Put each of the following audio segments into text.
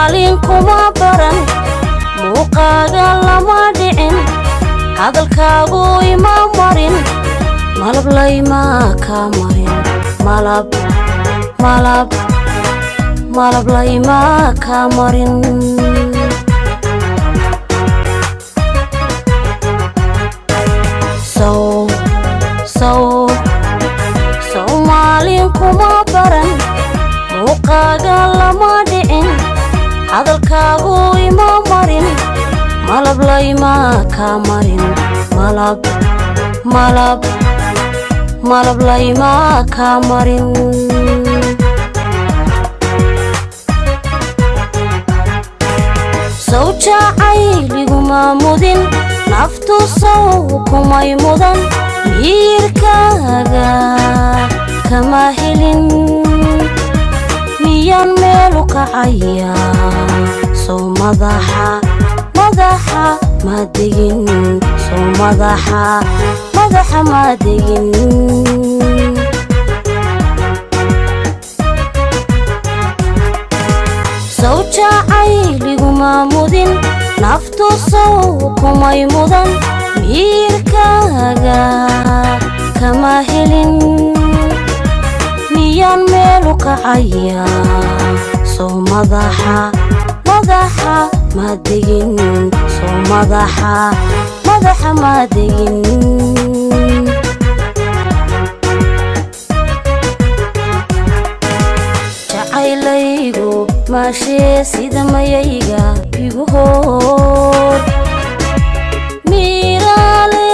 Somalin kuma baran muuqaaga lama dhicin hadalkaagu ima marin malab layma ka marin malab layma ka marin Somalin kuma baran muuqaaga lama dhicin hadalkaagu ima marin malab layma ka marin malab layma ka marin sawjacayliguma mudin naftu saw kumay mudan miirkaaga kama helin miyan meelu kacaya soo madaxa ma degin soo madaxa ma degin sawjacayliguma mudin naftu saw kumay mudan miirkaaga kama helin miyan meelu kacaya soo madaxa ma degin soo madaxa ma degin jacaylaygu maashee sida mayayga igu hoor miiraale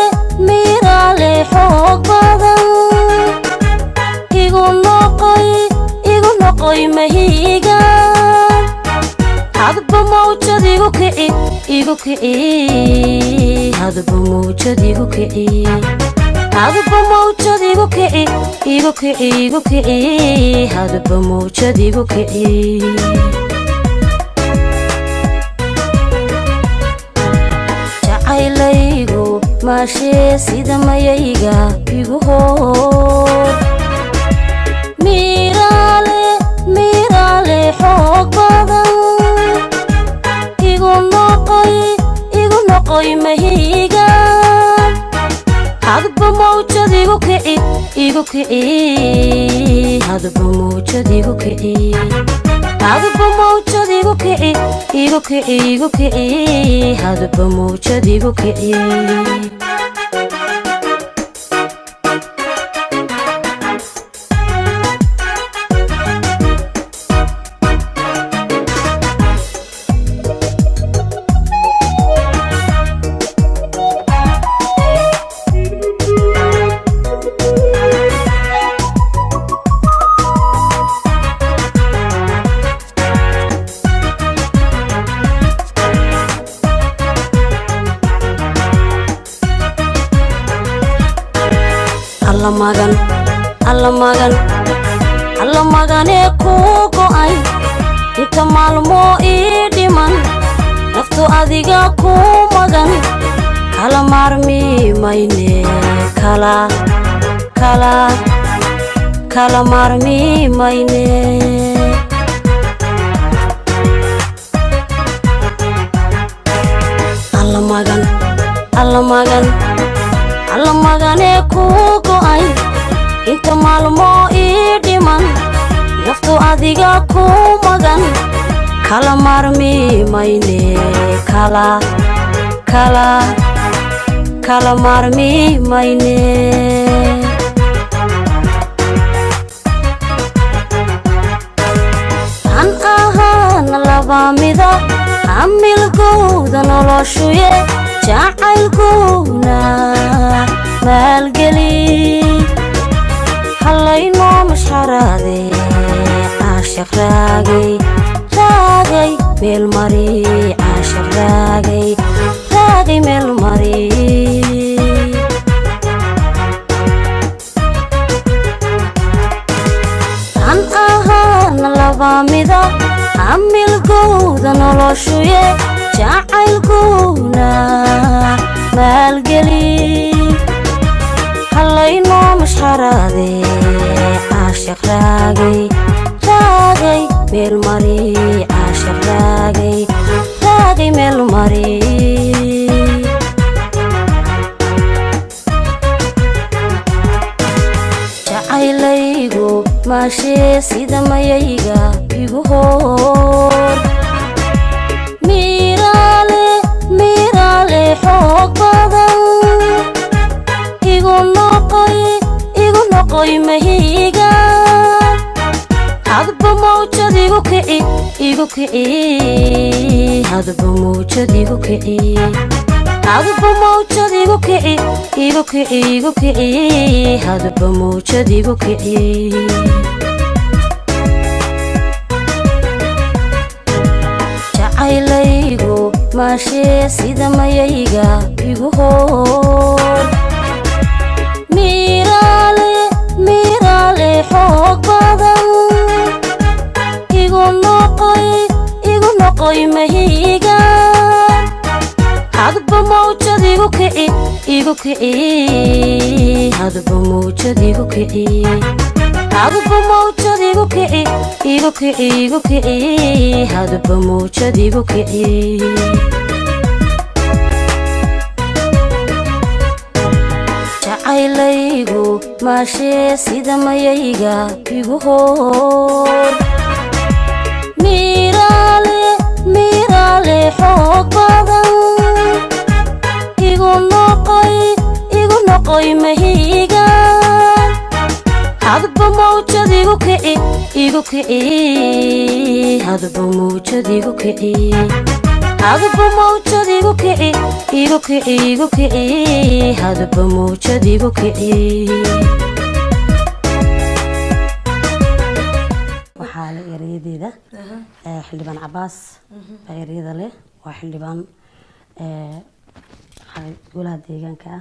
xoog badan igu noqoy mahiga hadba mawjad igu kici hadba mawjad igu kici hadba mawjad igu kici hadba mawjad igu kici jacaylaygu maashee sida mayayga igu hoor miiraale xoog badan igu noqoy mahiga hadba mawjad igu kici hadba mawjad igu kici hadba mawjad igu kici hadba mawjad igu kici alla magane ku go'ay inta maalmo ii dhiman naftu adiga ku magan kala maarmi mayne kala maarmi mayne alla magane ku go'ay inta maalmo ii dhiman naftu adiga ku magan kala maarmi mayne kala maarmi mayne an ahaana laba mida amilgowda noloshuye jacaylgowna maalgeli hallayno mashxaraade caashaq raagay meel mari caashaq raagay meel mari an ahaana laba mida amilgowda noloshuye jacaylgowna maalgeli hallayno mashxaraade caashaq raagay meel mari caashaq raagay كئي هذا بموجد إيجو كئي هذا بموجد إيجو كئي إيجو كئي إيجو كئي هذا بموجد إيجو كئي جعيليجو ماشي سيدا ما ييجا إيجو هور ميرالي حق بدن إيجو نقي مهيجا هذا بموجد إيجو كئي إيجو كئي هذا بموجد إيجو كئي هذا بموجد إيجو كئي إيجو كئي إيجو كئي هذا بموجد إيجو كئي جعيليجو ماشي سيدا ما ييجا إيجو هور ميرالي حق بدن إيجو نقي مهيجا هذا بموجد إيجو كئي إيجو كئي هذا بموجد إيجو كئي هذا بموجد إيجو كئي إيجو كئي إيجو كئي هذا بموجد إيجو كئي وحالة يريدي ذا حلبان عباس يريد له وحلبان قولها ديجان كا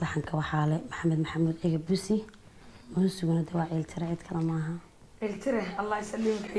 لحنك وحالة محمد إيجا بوسي مهسونا دواعي الترعيد كلامها التره الله يسلمك